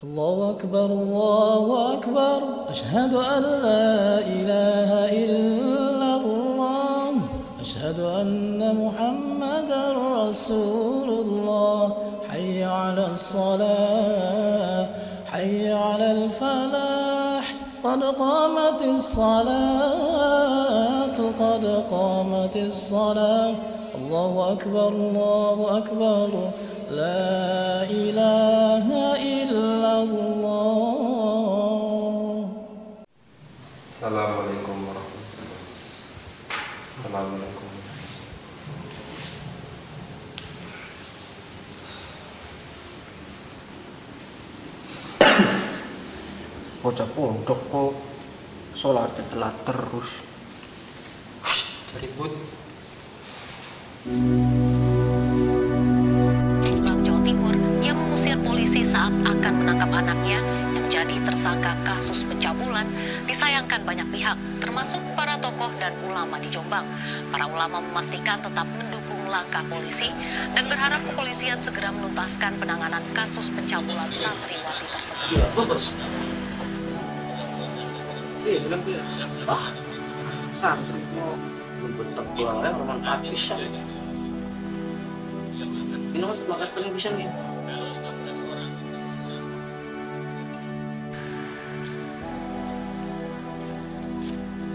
الله أكبر الله أكبر أشهد أن لا إله إلا الله أشهد أن محمدا رسول الله حي على الصلاة حي على الفلاح قد قامت الصلاة قد قامت الصلاة الله أكبر لا إله إلا الله. Assalamualaikum warahmatullahi wabarakatuh. Bocah pondok kok sholatnya telat terus. Ribut. Jombang, Jawa Timur, yang mengusir polisi saat akan menangkap anaknya yang menjadi tersangka kasus pencabulan, disayangkan banyak pihak, termasuk para tokoh dan ulama di Jombang. Para ulama memastikan tetap mendukung langkah polisi dan berharap kepolisian segera menuntaskan penanganan kasus pencabulan santriwati tersebut. Santri mau bentuk gua orang habis. Ini mas makan paling bisa nih.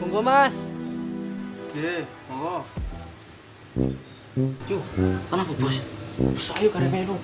Monggo mas. Monggo. Yuk, kenapa bos? Bisa ayo karena melu.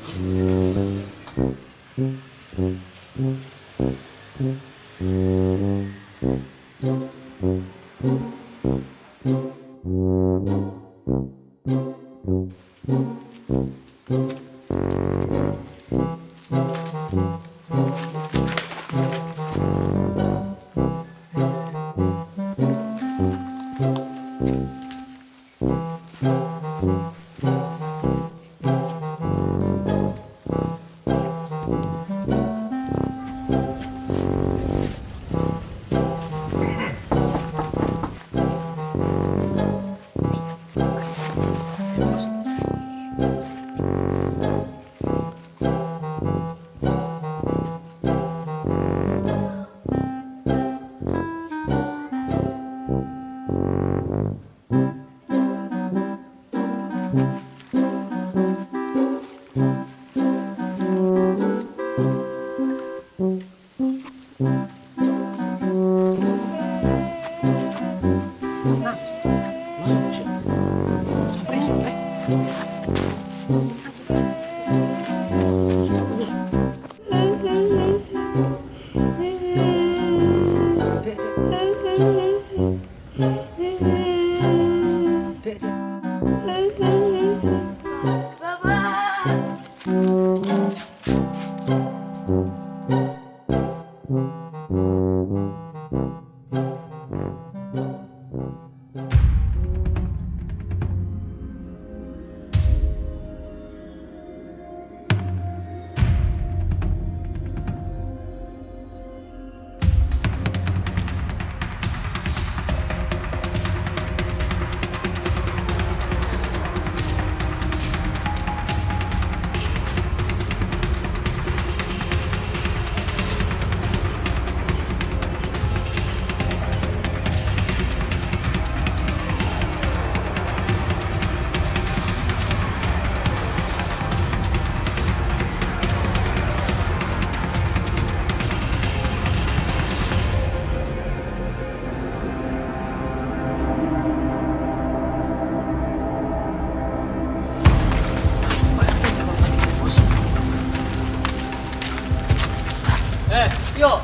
Tio,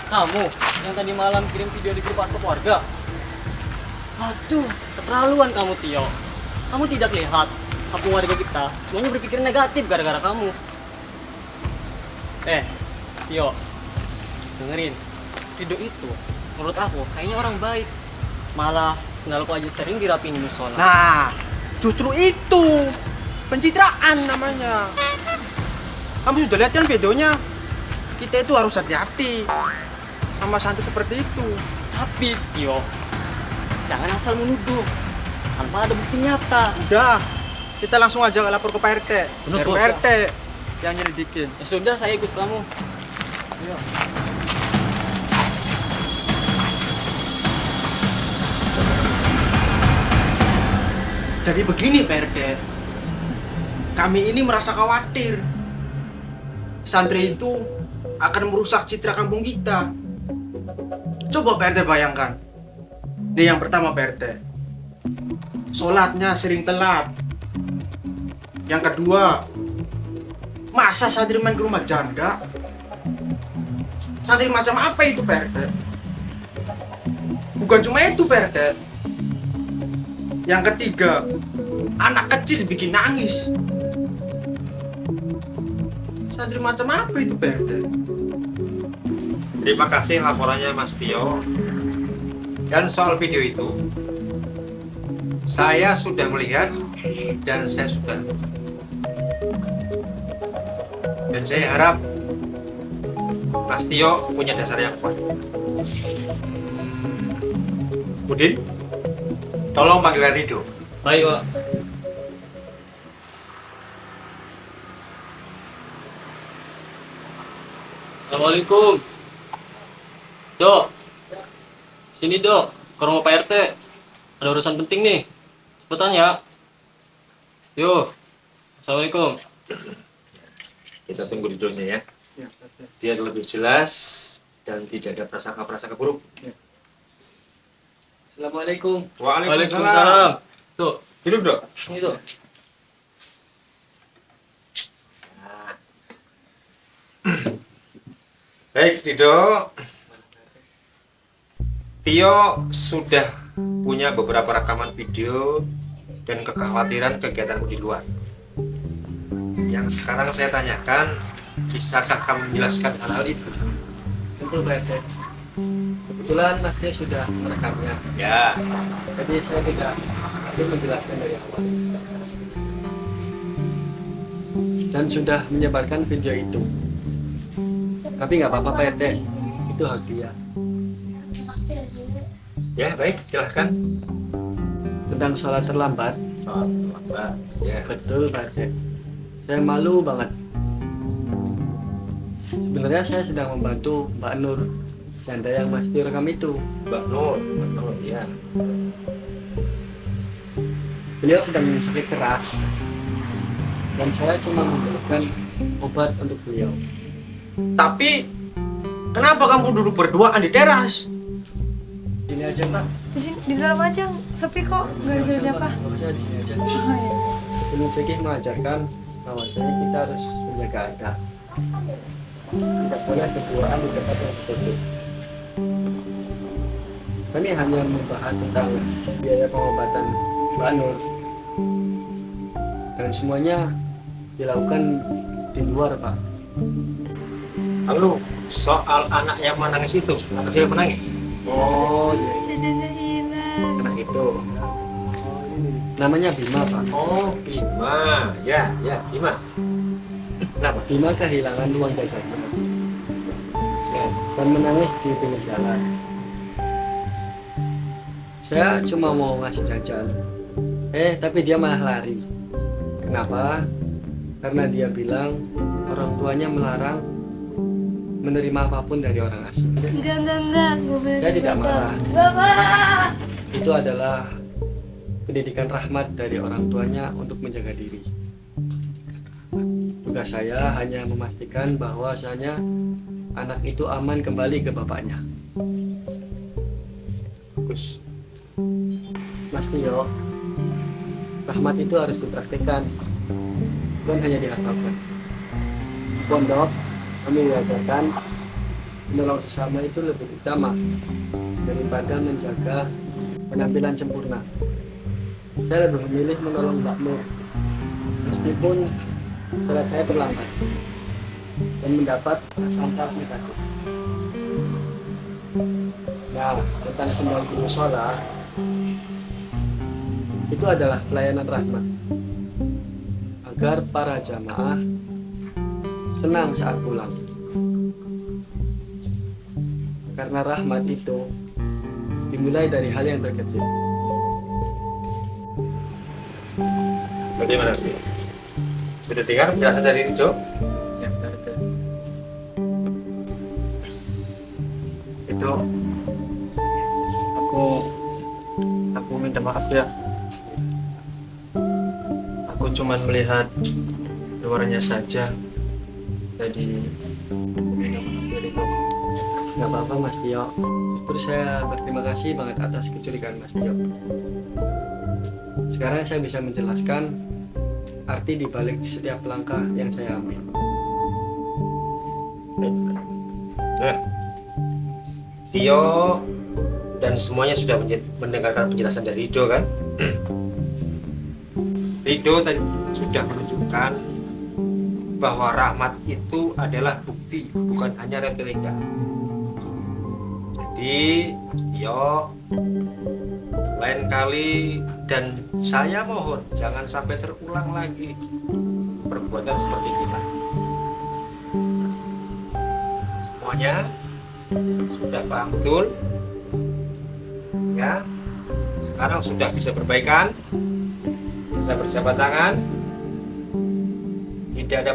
kamu yang tadi malam kirim video di grup WhatsApp warga. Aduh, keterlaluan kamu Tio. Kamu tidak lihat kampung warga kita semuanya berpikir negatif gara-gara kamu. Tio, dengerin. Rido itu menurut aku kayaknya orang baik. Malah sendalku aja sering dirapiin di musola. Nah, justru itu pencitraan namanya. Kamu sudah lihat kan videonya? Kita itu harus hati-hati sama santri seperti itu. Tapi Tio, jangan asal menuduh tanpa ada bukti nyata. Udah, kita langsung aja lapor ke Pak RT. Bener, Biar Bos. Pak RT yang nyelidikin. Ya sudah, saya ikut kamu. Ayo. Jadi begini Pak RT, kami ini merasa khawatir santri itu akan merusak citra kampung kita. Coba Pak RT bayangkan. Nih yang pertama Pak RT, sholatnya sering telat. Yang kedua, masa santri main ke rumah janda? Santri macam apa itu Pak RT? Bukan cuma itu Pak RT. Yang ketiga, anak kecil bikin nangis. Santri macam apa itu Pak RT? Terima kasih laporannya Mas Tio. Dan soal video itu, saya sudah melihat dan saya sudah baca. Dan saya harap Mas Tio punya dasar yang kuat. Udin, tolong panggil Rido. Baik, Pak. Assalamualaikum. Dok. Sini, Dok. Ke rumah Pak RT. Ada urusan penting nih. Cepetan ya. Yo. Assalamualaikum. Kita tunggu Ridonya ya. Biar lebih jelas dan tidak ada prasangka-prasangka buruk. Assalamualaikum. Waalaikumsalam. Tuh, Hidup dok. ini tuh. Baik, Rido. Tio sudah punya beberapa rekaman video dan kekhawatiran kegiatanmu di luar. Yang sekarang saya tanyakan, bisakah kamu menjelaskan hal-hal itu? Betul Pak RT. Kebetulan Mas Tio sudah merekamnya. Ya, Jadi saya tidak perlu menjelaskan dari awal. Dan sudah menyebarkan video itu. Tapi nggak apa-apa Pak RT. Itu hak dia. ya baik, silahkan. Tentang sholat terlambat. Oh, terlambat. Ya. Betul Pak RT. Saya malu banget. Sebenarnya saya sedang membantu Mbak Nur, janda yang Mas Tio rekam itu. Mbak Nur, ya. Beliau sedang sakit keras. Dan saya cuma memberikan obat untuk beliau. Tapi kenapa kamu duduk berduaan di teras? Sini aja Pak. Di sini di dalam aja sepi kok, nggak ada siapa. Nggak usah, di sini aja. Oh, iya. Ilmu fikih mengajarkan bahwasanya kita harus menjaga adab. Tidak boleh berduaan di tempat yang tertutup. Kami hanya membahas tentang biaya pengobatan Mbak Nur. Dan semuanya dilakukan di luar Pak. Lalu soal anak yang menangis itu, anak kecil menangis. Oh iya, Jajannya hilang. anak itu. Namanya Bima Pak. Oh, Bima. Ya, Bima. Kenapa? Bima kehilangan uang jajannya Ya. dan menangis di pinggir jalan. Saya cuma mau ngasih jajan, tapi dia malah lari. Kenapa? Karena dia bilang orang tuanya melarang menerima apapun dari orang asing. Enggak, nggak boleh. Saya tidak marah. Bapak. Itu adalah pendidikan rahmat dari orang tuanya untuk menjaga diri. Tugas saya hanya memastikan bahwasanya anak itu aman kembali ke bapaknya. Bagus. Mas Tio, rahmat itu harus dipraktikkan, bukan hanya dihafalkan. Di pondok, kami mengajarkan menolong sesama itu lebih utama daripada menjaga penampilan sempurna. Saya lebih memilih menolong Mbak Nur, meskipun sholat saya terlambat dan mendapat prasangka negatif. Nah, tentang 90 sholat, itu adalah pelayanan rahmat agar para jamaah senang saat pulang. Karena rahmat itu dimulai dari hal yang terkecil. Bagaimana sih? Sudah dengar penjelasan dari Rido? maaf ya. Aku cuman melihat luarnya saja. Jadi minta maaf dari kamu. Nggak apa-apa Mas Tio. Justru saya berterima kasih banget atas kecurigaan Mas Tio. Sekarang saya bisa menjelaskan arti di balik setiap langkah yang saya ambil. Nah, Tio dan semuanya sudah mendengarkan penjelasan dari Rido kan? Rido tadi sudah menunjukkan bahwa rahmat itu adalah bukti, bukan hanya retorika. Jadi, Mas Tio, lain kali dan saya mohon jangan sampai terulang lagi perbuatan seperti kita. Semuanya sudah paham betul? Ya, sekarang sudah bisa berbaikan, bisa berjabat tangan, tidak ada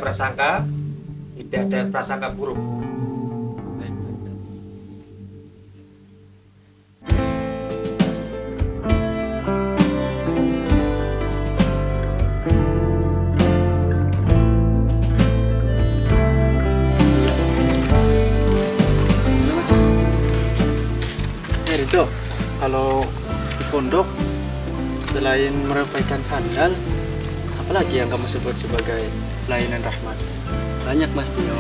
prasangka buruk. Rito, kalau di pondok selain merepaikan sandal, apalagi yang kamu sebut sebagai pelayanan rahmat? Banyak Mas Tio.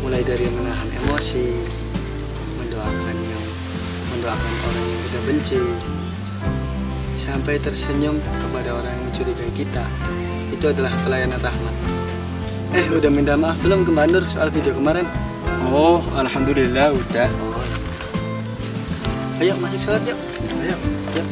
Mulai dari menahan emosi, mendoakan orang yang kita benci, sampai tersenyum kepada orang yang mencurigai kita. Itu adalah pelayanan rahmat. Udah minta maaf belum ke Mbak Nur soal video kemarin? Oh, alhamdulillah udah. Ayo masuk sholat yuk. Ayo. Yuk.